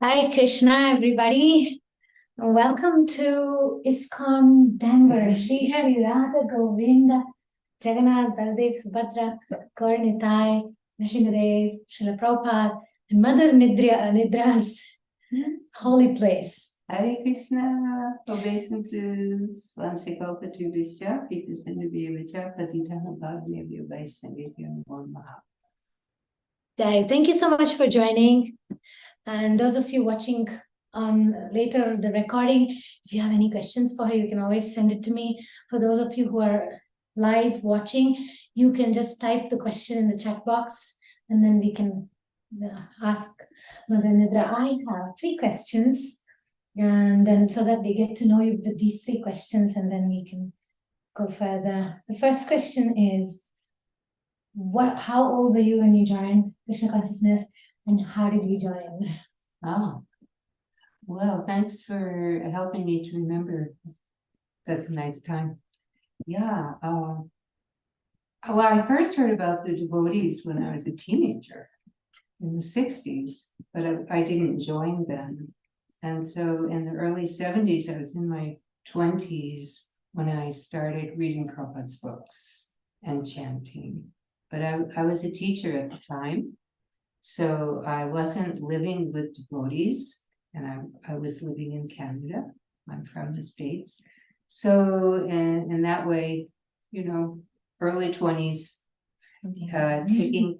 Hare Krishna, everybody. Welcome to ISKCON Denver. Shri Shri Radha Govinda, Jagannath, Baladev, Subhadra, Gaur Nitai, Nrsimhadev, Srila Prabhupada, and Mother Nidra's holy place. Hare Krishna, obeisances, Vanshikopatubhishya, Pitasinabhyavicha, Patitana Bhagavya Vaishnavya Namaha. Thank you so much for joining. And those of you watching later the recording, if you have any questions for her, you can always send it to me. For those of you who are live watching, you can just type the question in the chat box and then we can ask Mother Nidra. I have 3 questions, and then so that they get to know you with these 3 questions, and then we can go further. The first question is, how old were you when you joined Krishna consciousness, and how did you join? Oh, well, thanks for helping me to remember such a nice time. Yeah, well, I first heard about the devotees when I was a teenager in the 60s, but I didn't join then. And so in the early 70s, I was in my 20s when I started reading Prabhupada's books and chanting. But I was a teacher at the time, so I wasn't living with devotees, and I was living in Canada. I'm from the States. So in that way, early 20s,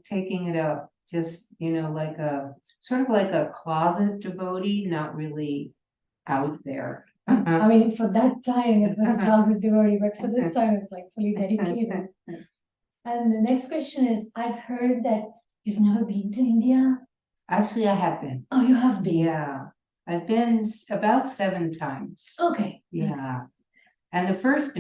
taking it up, just, like a sort of like a closet devotee, not really out there. I mean, for that time it was closet devotee, but for this time it's like fully dedicated. And the next question is, I've heard that you've never been to India. Actually, I have been. Oh, you have been? Yeah, I've been about 7 times. Okay. Yeah. And the first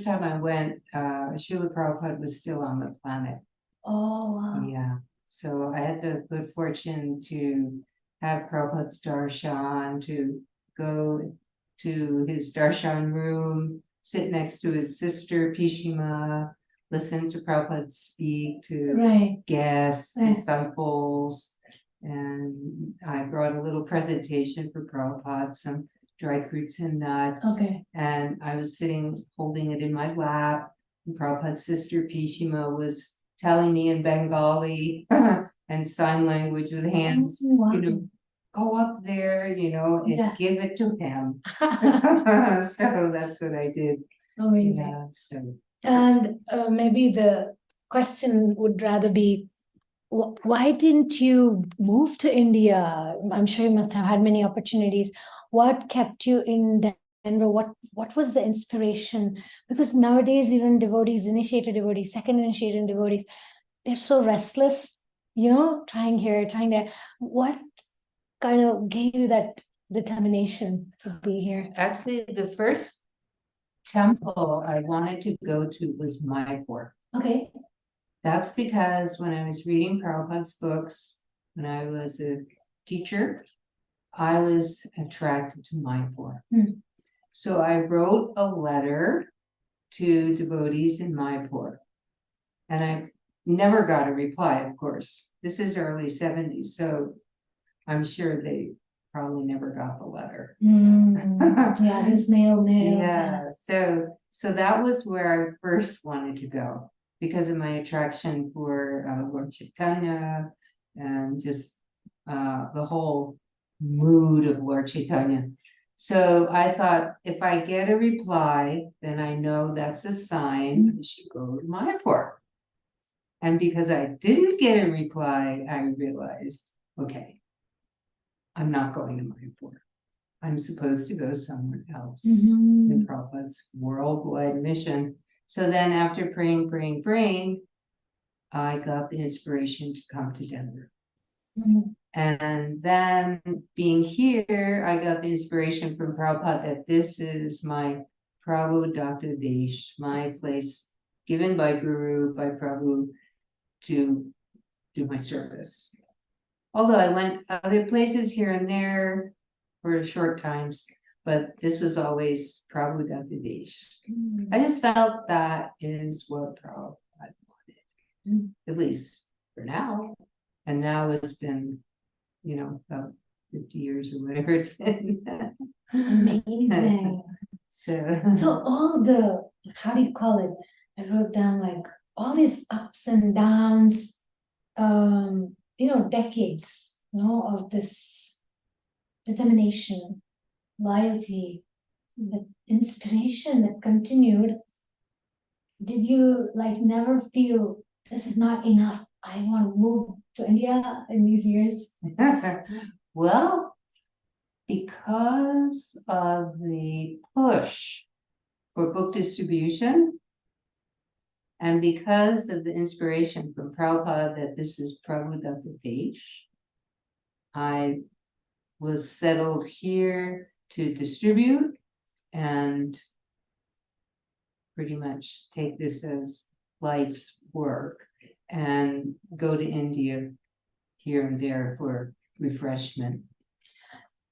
time I went, Srila Prabhupada was still on the planet. Oh, wow. Yeah. So I had the good fortune to have Prabhupada's darshan, to go to his darshan room, sit next to his sister Pishima, listen to Prabhupada speak to guests, disciples, and I brought a little presentation for Prabhupada, some dried fruits and nuts. Okay. And I was sitting holding it in my lap, and Prabhupada's sister Pishima was telling me in Bengali and sign language with hands, go up there, and give it to him. So that's what I did. Amazing. Yeah, so. And maybe the question would rather be, why didn't you move to India? I'm sure you must have had many opportunities. What kept you in Denver? What was the inspiration? Because nowadays, even devotees, initiated devotees, second initiated devotees, they're so restless, trying here, trying there. What kind of gave you that determination to be here? Actually, the first temple I wanted to go to was Mayapur. Okay. That's because when I was reading Prabhupada's books, when I was a teacher, I was attracted to Mayapur. So I wrote a letter to devotees in Mayapur, and I never got a reply, of course. This is early 70s, so I'm sure they probably never got the letter. Yeah, there's snail mail. Yeah, so that was where I first wanted to go, because of my attraction for Lord Chaitanya and just the whole mood of Lord Chaitanya. So I thought, if I get a reply, then I know that's a sign I should go to Mayapur. And because I didn't get a reply, I realized, okay, I'm not going to Mayapur. I'm supposed to go somewhere else in Prabhupada's worldwide mission. So then after praying, I got the inspiration to come to Denver. And then being here, I got the inspiration from Prabhupada that this is my Prabhu Desh, my place given by Guru, by Prabhu, to do my service. Although I went other places here and there for short times, but this was always Prabhu Desh. I just felt that is what Prabhupada wanted, at least for now. And now it's been, about 50 years or whatever it's been. Amazing. So all the, how do you call it? I wrote down like all these ups and downs, decades, of this determination, loyalty, the inspiration that continued. Did you like never feel this is not enough? I want to move to India in these years. Well, because of the push for book distribution, and because of the inspiration from Prabhupada that this is prabhupada Desh, I was settled here to distribute and pretty much take this as life's work and go to India here and there for refreshment.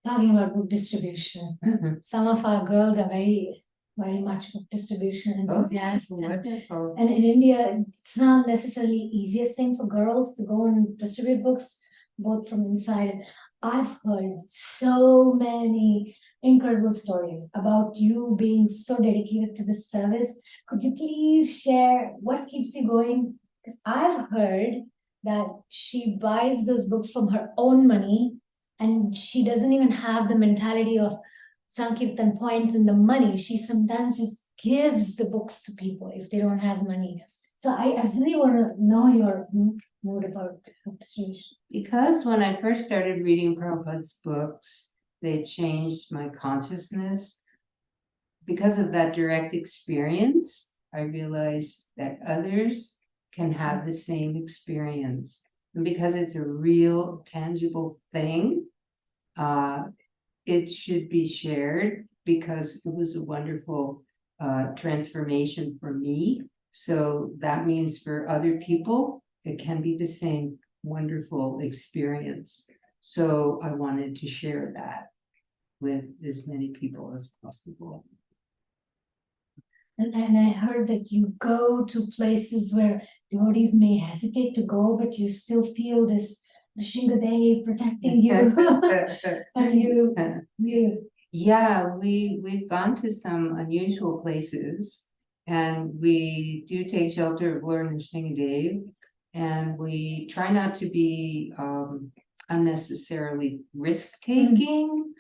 Talking about book distribution, some of our girls are very, very much book distribution enthusiasts. Wonderful. And in India, it's not necessarily easiest thing for girls to go and distribute books, both from inside. I've heard so many incredible stories about you being so dedicated to this service. Could you please share what keeps you going? Because I've heard that she buys those books from her own money and she doesn't even have the mentality of Sankirtan points and the money. She sometimes just gives the books to people if they don't have money. So I really want to know your mood about book distribution. Because when I first started reading Prabhupada's books, they changed my consciousness. Because of that direct experience, I realized that others can have the same experience. And because it's a real, tangible thing, it should be shared because it was a wonderful transformation for me. So that means for other people, it can be the same wonderful experience. So I wanted to share that with as many people as possible. And I heard that you go to places where devotees may hesitate to go, but you still feel this Shingadev protecting you. And you. Yeah, we've gone to some unusual places, and we do take shelter of Lord Nrsingadev, and we try not to be unnecessarily risk-taking.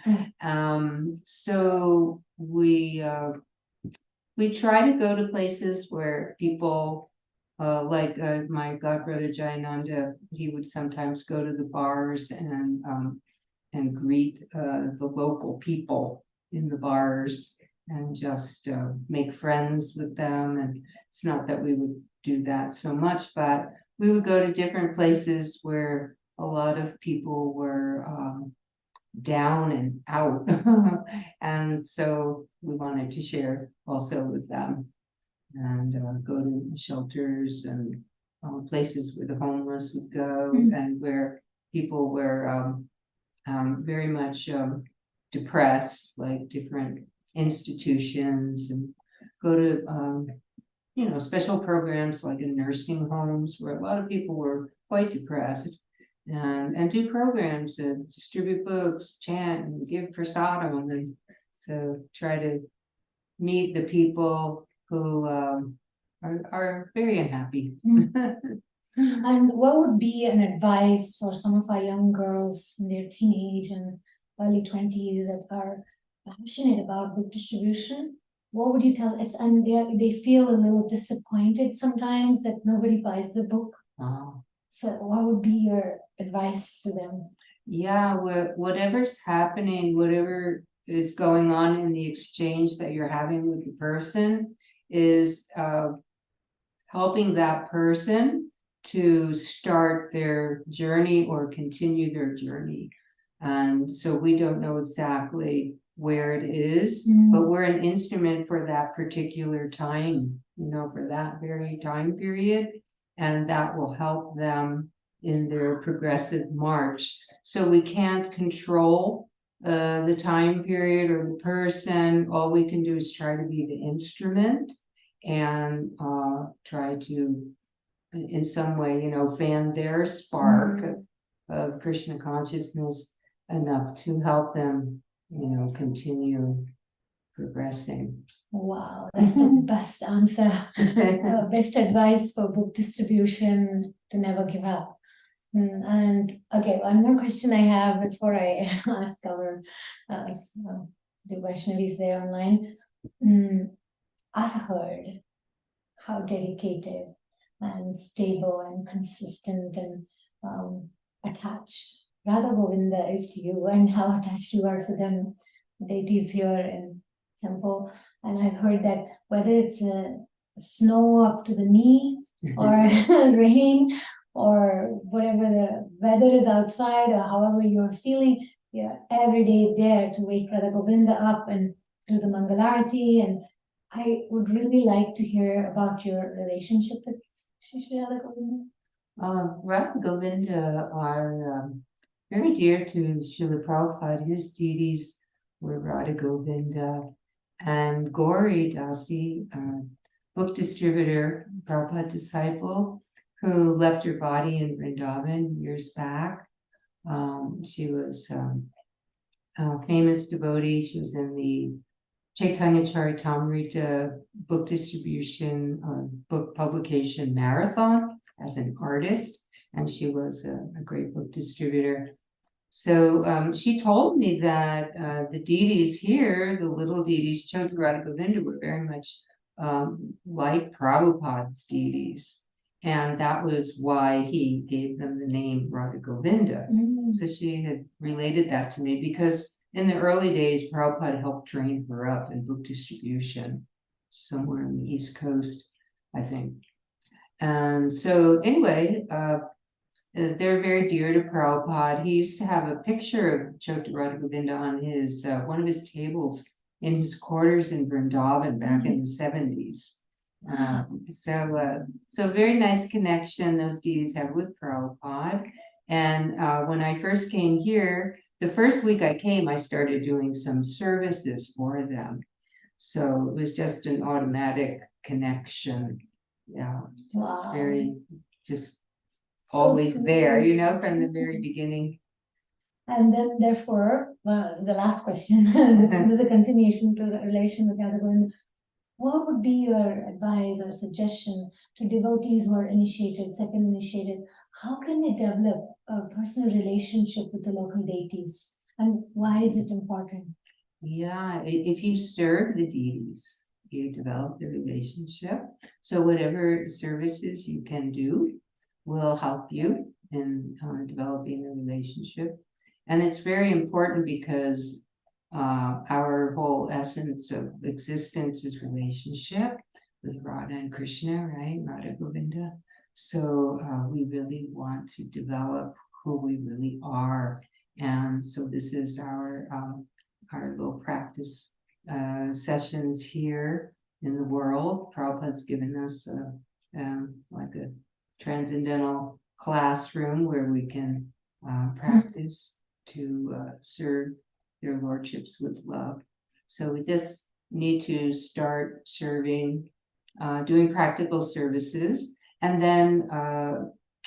So we try to go to places where people like my godbrother Jayananda, he would sometimes go to the bars and greet the local people in the bars and just make friends with them. And it's not that we would do that so much, but we would go to different places where a lot of people were down and out. And so we wanted to share also with them and go to shelters and places where the homeless would go and where people were very much depressed, like different institutions, and go to special programs like in nursing homes where a lot of people were quite depressed, and do programs and distribute books, chant and give prasadam, and so try to meet the people who are very unhappy. And what would be an advice for some of our young girls in their teenage and early 20s that are passionate about book distribution? What would you tell us? And they feel a little disappointed sometimes that nobody buys the book. So what would be your advice to them? Yeah, whatever's happening, whatever is going on in the exchange that you're having with the person is helping that person to start their journey or continue their journey. And so we don't know exactly where it is, but we're an instrument for that particular time, for that very time period, and that will help them in their progressive march. So we can't control the time period or the person. All we can do is try to be the instrument and try to, in some way, fan their spark of Krishna consciousness enough to help them, continue progressing. Wow, that's the best answer. Best advice for book distribution, to never give up. And okay, one more question I have before I ask our the Vaishnavis there online. I've heard how dedicated and stable and consistent and attached Radha Govinda is to you, and how attached you are to them, deities here in temple. And I've heard that whether it's snow up to the knee or rain or whatever the weather is outside or however you're feeling, you're every day there to wake Radha Govinda up and do the Mangalarati. And I would really like to hear about your relationship with Shri Radha Govinda. Radha Govinda are very dear to Srila Prabhupada. His deities were Radha Govinda and Gauri Dasi, book distributor, Prabhupada disciple, who left her body in Vrindavan years back. She was a famous devotee. She was in the Chaitanya Charitamrita book distribution, book publication marathon as an artist, and she was a great book distributor. So she told me that the deities here, the little deities, Chodra Radha Govinda, were very much like Prabhupada's deities. And that was why he gave them the name Radha Govinda. So she had related that to me because in the early days, Prabhupada helped train her up in book distribution somewhere on the East Coast, I think. And so anyway, they're very dear to Prabhupada. He used to have a picture of Chodra Radha Govinda on his one of his tables in his quarters in Vrindavan back in the 70s. So very nice connection those deities have with Prabhupada. And when I first came here, the first week I came, I started doing some services for them. So it was just an automatic connection. Yeah, Wow. very just So always sweet. there, from the very beginning. And then therefore, the last question, this is a continuation to the relation with Radha Govinda. What would be your advice or suggestion to devotees who are initiated, second initiated? How can they develop a personal relationship with the local deities? And why is it important? Yeah, if you serve the deities, you develop the relationship. So whatever services you can do will help you in developing a relationship. And it's very important because our whole essence of existence is relationship with Radha and Krishna, right? Radha Govinda. So we really want to develop who we really are. And so this is our little practice sessions here in the world. Prabhupada's given us like a transcendental classroom where we can practice to serve their lordships with love. So we just need to start serving, doing practical services, and then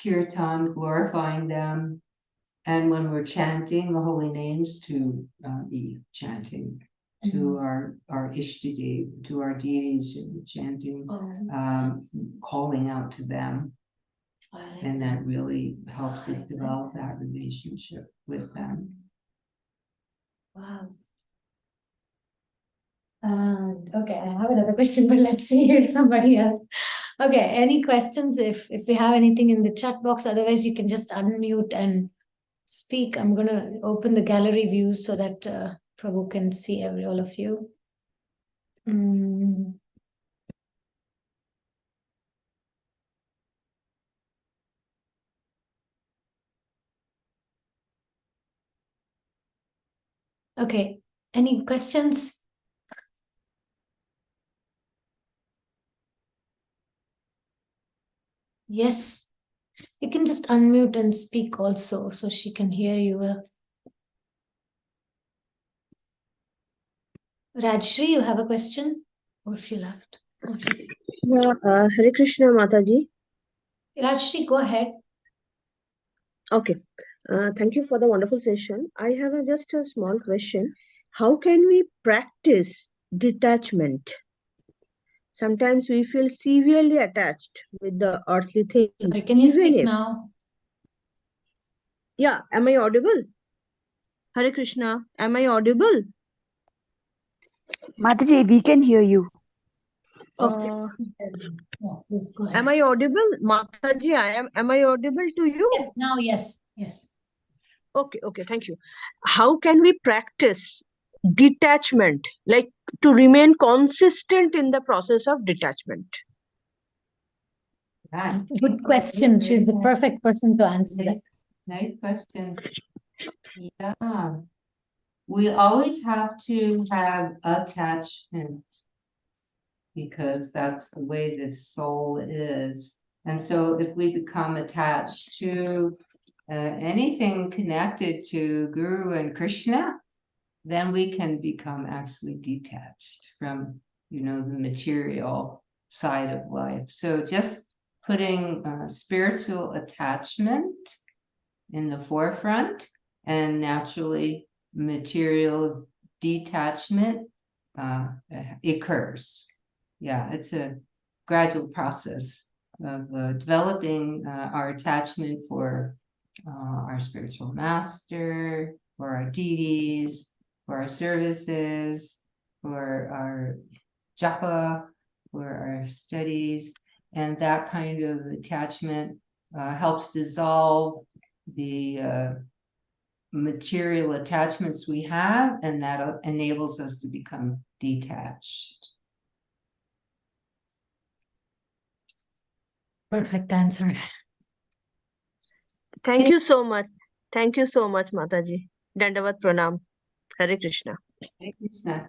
kirtan, glorifying them. And when we're chanting the holy names, to be chanting to our Ishtadev, to our deities, chanting, calling out to them. And that really helps us develop that relationship with them. Wow. Okay, I have another question, but let's see if somebody else. Okay, any questions? If we have anything in the chat box, otherwise you can just unmute and speak. I'm gonna open the gallery view so that Prabhu can see all of you. Okay, any questions? Yes, you can just unmute and speak also so she can hear you. Rajshri, you have a question? Or she left? Oh, she's... Yeah, Hare Krishna Mataji. Rajshri, go ahead. Okay. Thank you for the wonderful session. I have just a small question. How can we practice detachment? Sometimes we feel severely attached with the earthly things. Sorry, can you even speak if- now? Yeah, am I audible? Hare Krishna, am I audible? Mataji, we can hear you. Okay. Uh, Yeah, please go ahead. am I audible? Mataji, am I audible to you? Yes, now, yes, yes. Okay, thank you. How can we practice detachment, like to remain consistent in the process of detachment? Yeah. Good question. She's the perfect person to answer that. Nice question. Yeah. We always have to have attachment because that's the way the soul is. And so if we become attached to anything connected to Guru and Krishna, then we can become actually detached from, the material side of life. So just putting spiritual attachment in the forefront and naturally material detachment occurs. Yeah, it's a gradual process of developing our attachment for our spiritual master, for our deities, for our services, for our japa, for our studies, and that kind of attachment helps dissolve the material attachments we have, and that enables us to become detached. Perfect answer. Thank you so much. Thank you so much, Mataji. Dandavat Pranam. Hare Krishna. Hare Krishna.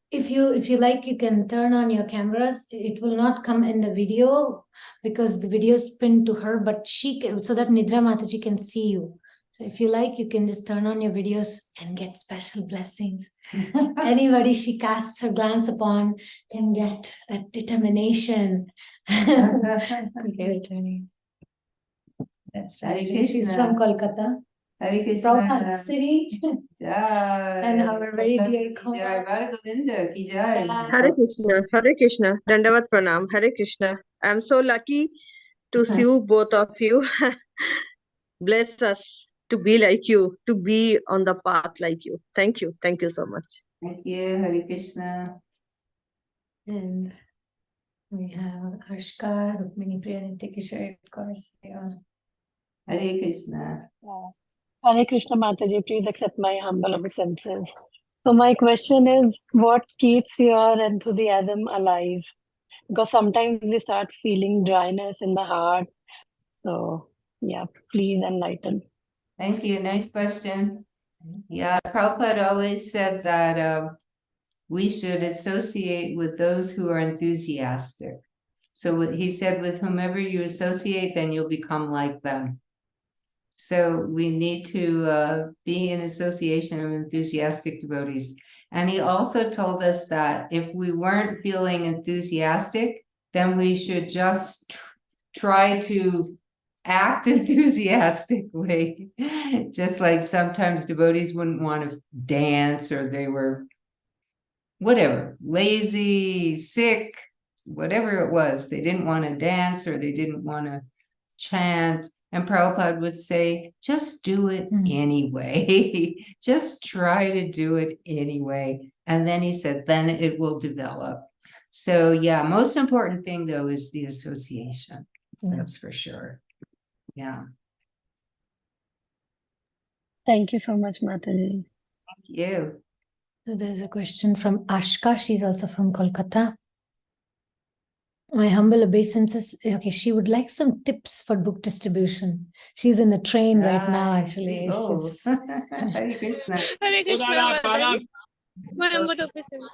If you like, you can turn on your cameras. It will not come in the video because the video is pinned to her, but she can, so that Nidra Mataji can see you. So if you like, you can just turn on your videos and get special blessings. Anybody she casts her glance upon can get that determination. Okay, returning. That's right. Hare She's Krishna. from Kolkata. Hare Prabhupada Krishna. city. Jai. And our very dear Jai Bharagovinda ki jai. Jai. Hare Krishna. Hare Krishna. Dandavat Pranam. Hare Krishna. I'm so lucky to see you, both of you. Bless us to be like you, to be on the path like you. Thank you. Thank you so much. Thank you, Hare Krishna. And we have Ashka, Rukmini Priya, Nitya Kishore, of course. Yeah. Hare Krishna. Hare Krishna Mataji, please accept my humble obeisances. So my question is, what keeps your enthusiasm alive? Because sometimes we start feeling dryness in the heart. So yeah, please enlighten. Thank you. Nice question. Yeah, Prabhupada always said that we should associate with those who are enthusiastic. So what he said, with whomever you associate, then you'll become like them. So we need to be in association of enthusiastic devotees. And he also told us that if we weren't feeling enthusiastic, then we should just try to act enthusiastically. Just like sometimes devotees wouldn't want to dance, or they were whatever, lazy, sick, whatever it was. They didn't want to dance, or they didn't want to chant. And Prabhupada would say, just do it anyway. Just try to do it anyway. And then he said, then it will develop. So yeah, most important thing though is the association. That's for sure. Yeah. Thank you so much, Mataji. Thank you. So there's a question from Ashka. She's also from Kolkata. My humble obeisances. Okay, she would like some tips for book distribution. She's in the train right now, actually. Oh. She's, Hare Krishna. Hare Krishna, Mataji. My humble obeisances.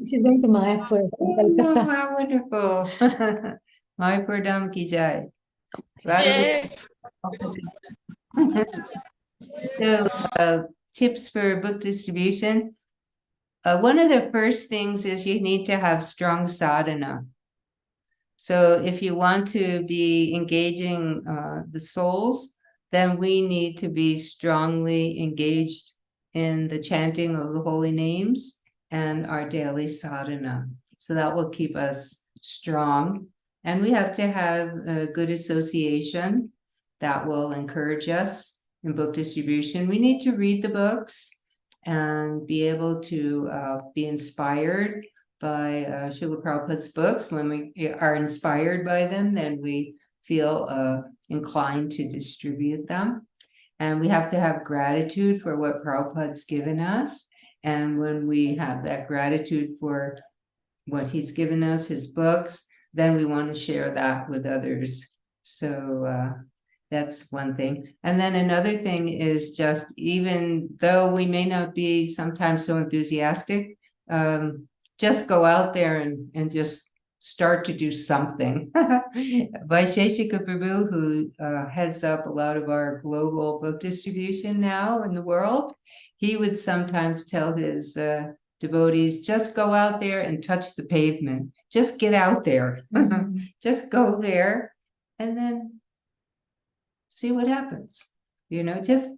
she's going to Mayapur from Oh, Kolkata. how wonderful. Mayapur Dham ki jai. Yay. So, tips for book distribution. One of the first things is you need to have strong sadhana. So if you want to be engaging the souls, then we need to be strongly engaged in the chanting of the holy names and our daily sadhana. So that will keep us strong. And we have to have a good association that will encourage us in book distribution. We need to read the books and be able to be inspired by Srila Prabhupada's books. When we are inspired by them, then we feel inclined to distribute them. And we have to have gratitude for what Prabhupada's given us. And when we have that gratitude for what he's given us, his books, then we want to share that with others. So that's one thing. And then another thing is just, even though we may not be sometimes so enthusiastic, just go out there and just start to do something. Vaisheshika Prabhu, who heads up a lot of our global book distribution now in the world, he would sometimes tell his devotees, just go out there and touch the pavement. Just get out there. Just go there and then see what happens. You know, just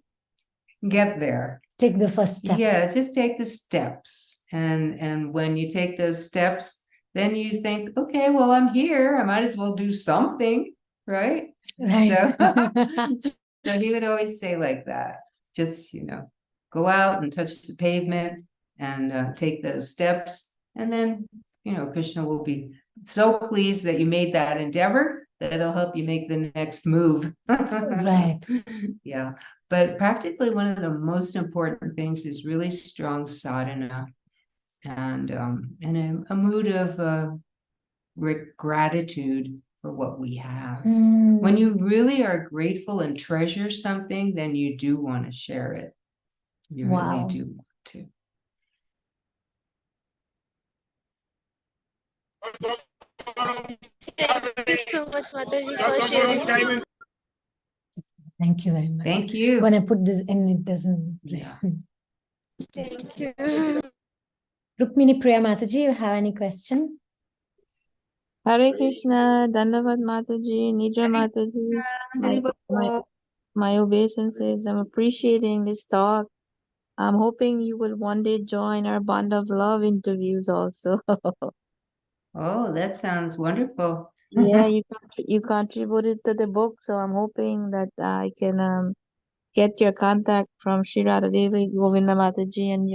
get there. Take the first step. Yeah, just take the steps. And when you take those steps, then you think, okay, well, I'm here. I might as well do something, right? Right. So he would always say like that. Just, you know, go out and touch the pavement and take those steps. And then, you know, Krishna will be so pleased that you made that endeavor that it'll help you make the next move. Right. Yeah. But practically one of the most important things is really strong sadhana and a mood of gratitude for what we have. When you really are grateful and treasure something, then you do want to share it. You really do want to. Thank you so much, Mataji, for sharing. Thank you very much. Thank you. When I put this in, it doesn't play. Yeah. Thank you. Rukmini Priya Mataji, you have any question? Hare Krishna, Dandavad Mataji, Nidra Mataji, my obeisances. I'm appreciating this talk. I'm hoping you will one day join our Bond of Love interviews also. Oh, that sounds wonderful. Yeah, you contributed to the book, so I'm hoping that I can get your contact from Srila Devi Govinda Mataji, and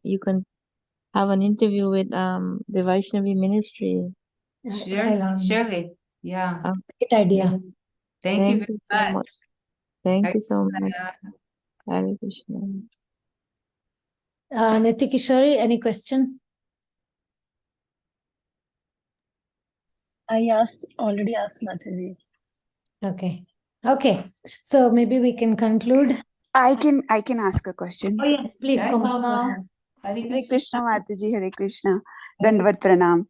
you can have an interview with the Vaishnavi ministry. Sure, surely. Yeah. Great idea. Thank you very so much. Thank Hare you so much. Krishna. Hare Krishna. Niti Kishori, any question? I already asked Mataji. Okay. Okay. So maybe we can conclude. I can ask a question. Oh, yes, please Jai come Mama. on. Hare Hare Krishna. Krishna, Mataji, Hare Krishna. Dandavad Pranam.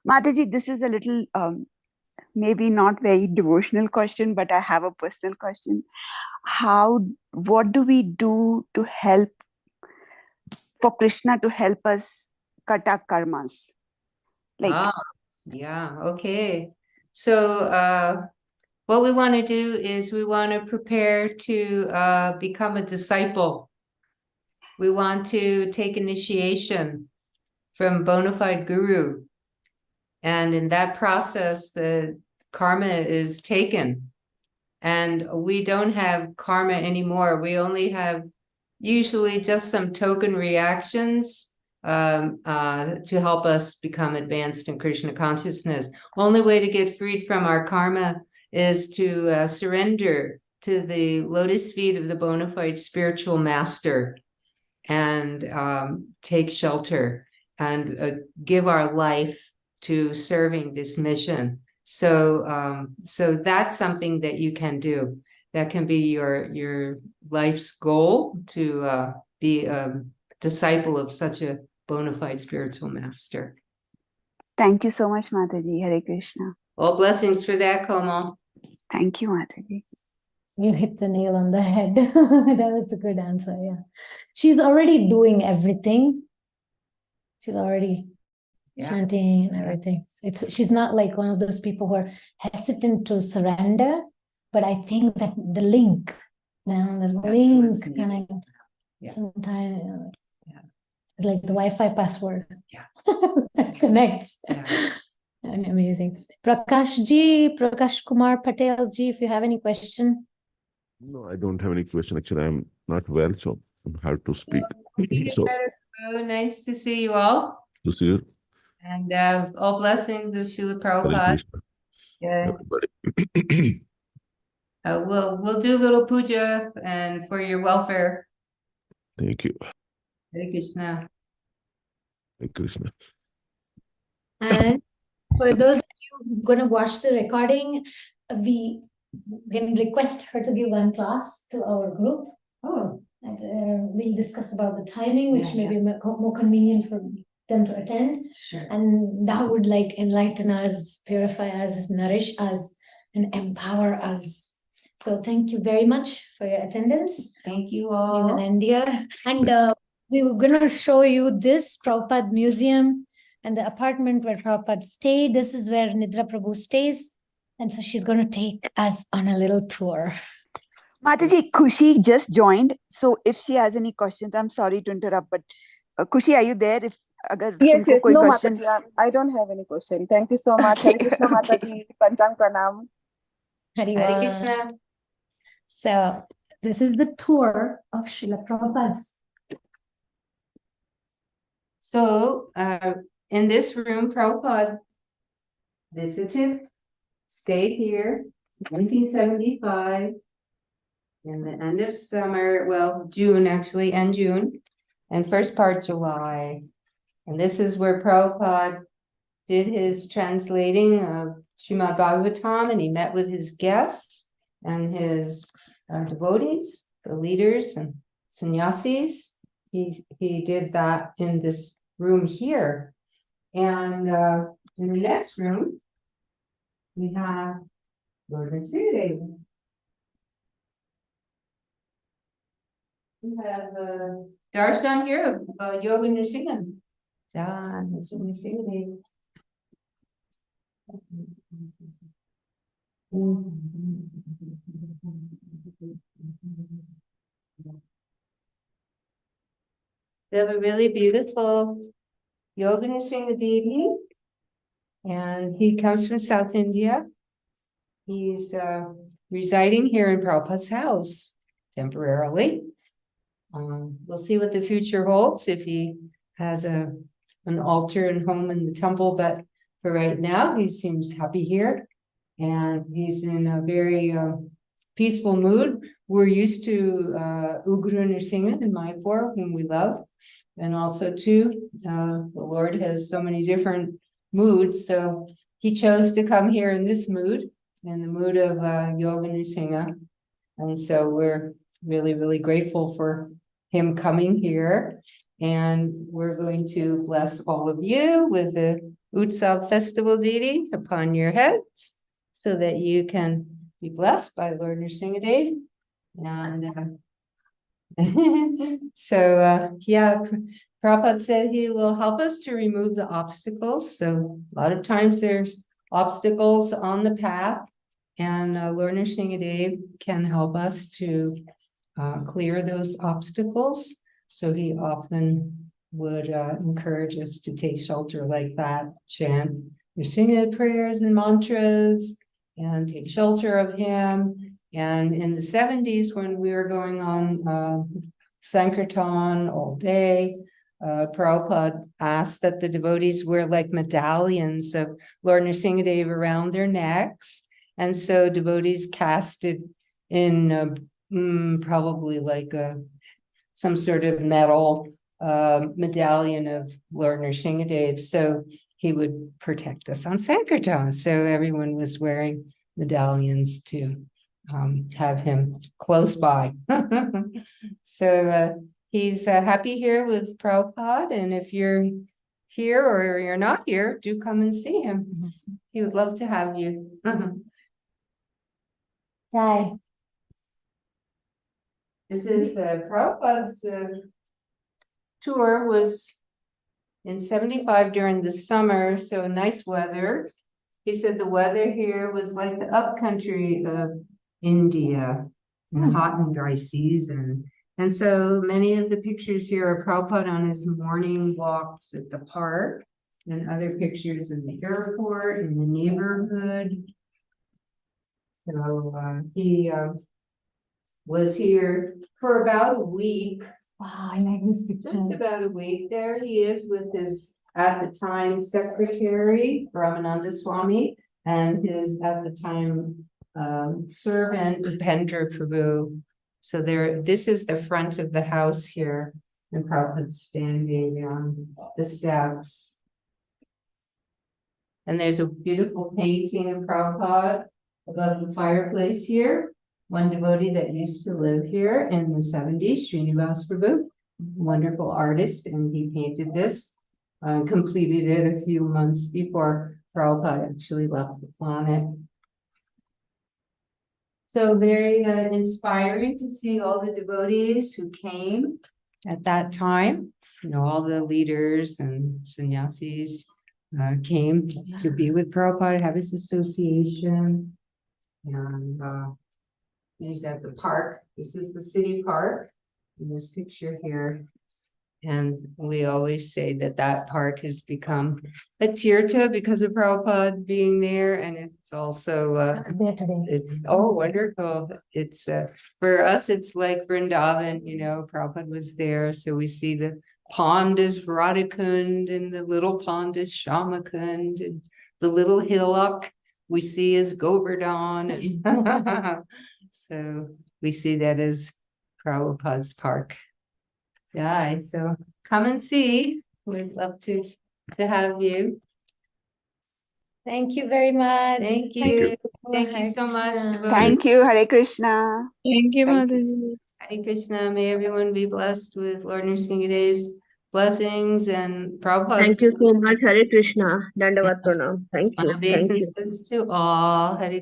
Mataji, this is a little, maybe not very devotional question, but I have a personal question. What do we do to help, for Krishna to help us cut our karmas? Like, Yeah, okay. So what we want to do is we want to prepare to become a disciple. We want to take initiation from bona fide guru. And in that process, the karma is taken. And we don't have karma anymore. We only have usually just some token reactions to help us become advanced in Krishna consciousness. Only way to get freed from our karma is to surrender to the lotus feet of the bona fide spiritual master and take shelter and give our life to serving this mission. So that's something that you can do. That can be your life's goal, to be a disciple of such a bona fide spiritual master. thank you so much, Mataji. Hare Krishna. All blessings for that, Komal. Thank you, Mataji. You hit the nail on the head. That was a good answer. Yeah. She's already doing everything. She's already Yeah. chanting and everything. She's not like one of those people who are hesitant to surrender, but I think that the link, the That's what's link needed. kind of Yeah. sometimes Yeah. it's like the Wi-Fi password. Yeah. That connects. Yeah. And amazing. Prakash Kumar Patel ji, if you have any question. No, I don't have any question. Actually, I'm not well, so I'm hard to speak. You get So, better. Oh, nice to see you all. to see you, And all blessings of Srila Hare Prabhupada. Krishna, Yeah. everybody. We'll do a little puja and for your welfare. Thank you. Hare Krishna. Hare Krishna. And for those of you who are going to watch the recording, we can request her to give one class to our group. Oh, And we'll discuss about the timing, which Yeah, may be more convenient for them to attend. sure. And that would like enlighten us, purify us, nourish us, and empower us. So thank you very much for your attendance. Thank you We will all. end here. And we were going to show you this Prabhupada Museum and the apartment where Prabhupada stayed. This is where Nidra Prabhu stays. And so she's going to take us on a little tour. Mataji, Khushi just joined. So if she has any questions, I'm sorry to interrupt, but Khushi, are you there? If agar Yes, तुमको yes. कोई No, question, Mataji, I don't have any question. Thank you so much. Okay, Hare Krishna, okay. Mataji. Panchang Pranam. Hare Krishna. So this is the tour of Srila Prabhupada's. So, in this room, Prabhupada visited, stayed here, 1975, in the end of summer, well, June, actually, end June, and first part July. And this is where Prabhupada did his translating of Srimad Bhagavatam, and he met with his guests and his devotees, the leaders and sannyasis. He did that in this room here. And in the next room, we have Lord Nidra Devi. We have darshan here of Yoga Nrsimha. John Nrsimha Devi. We have a really beautiful Yoga Nrsimha Devi, and he comes from South India. He's residing here in Prabhupada's house temporarily. We'll see what the future holds if he has an altar and home in the temple, but for right now, he seems happy here, and he's in a very peaceful mood. We're used to Ugra Nrsimha in Mayapur, whom we love, and also too, the Lord has so many different moods, so he chose to come here in this mood, in the mood of Yoga Nrsimha, and so we're really, really grateful for him coming here. And we're going to bless all of you with the Utsav Festival Deity upon your heads so that you can be blessed by Lord Nrsimha Devi. And so, yeah, Prabhupada said he will help us to remove the obstacles. So a lot of times there's obstacles on the path, and Lord Nrsimha Devi can help us to clear those obstacles. So he often would encourage us to take shelter like that, chant Nrsimha prayers and mantras, and take shelter of him. And in the 70s, when we were going on Sankirtan all day, Prabhupada asked that the devotees wear like medallions of Lord Nrsimha Devi around their necks. And so devotees casted in probably like some sort of metal medallion of Lord Nrsimha Devi, so he would protect us on Sankirtan. So everyone was wearing medallions to have him close by. So he's happy here with Prabhupada, and if you're here or you're not here, do come and see him. He would love to have you. Jai. This is Prabhupada's tour was in 75 during the summer, so nice weather. He said the weather here was like the upcountry of India in hot and dry season. And so many of the pictures here are Prabhupada on his morning walks at the park, and other pictures in the airport, in the neighborhood. So he was here for about a week. Wow, I like this picture. Just about a week. There he is with his, at the time, secretary, Ramananda Swami, and his, at the time, servant, Upendra Prabhu. So there, this is the front of the house here, and Prabhupada's standing on the steps. And there's a beautiful painting of Prabhupada above the fireplace here. One devotee that used to live here in the 70s, Srila Prabhu, wonderful artist, and he painted this, completed it a few months before Prabhupada actually left the planet. So very inspiring to see all the devotees who came at that time. You know, all the leaders and sannyasis came to be with Prabhupada, have his association. And he's at the park. This is the city park in this picture here. And we always say that that park has become a tirtha because of Prabhupada being there. And it's also, I was there today. it's, oh, wonderful. It's, for us, it's like Vrindavan, you know, Prabhupada was there. So we see the pond is Radhakund, and the little pond is Shamakund, and the little hillock we see is Govardhan. So we see that as Prabhupada's park. Yeah, so come and see. We'd love to have you. Thank you very much. Thank you. Thank Hare you so much. Krishna. devotees. Thank you. Hare Krishna. Thank you, Thank Mataji. Hare Krishna. May everyone be blessed with Lord Nrsimha Dev's blessings and Prabhupada's. Thank you so much. Hare Krishna. Dandavat Pranam. Thank My you. Thank you. obeisances to all. Hare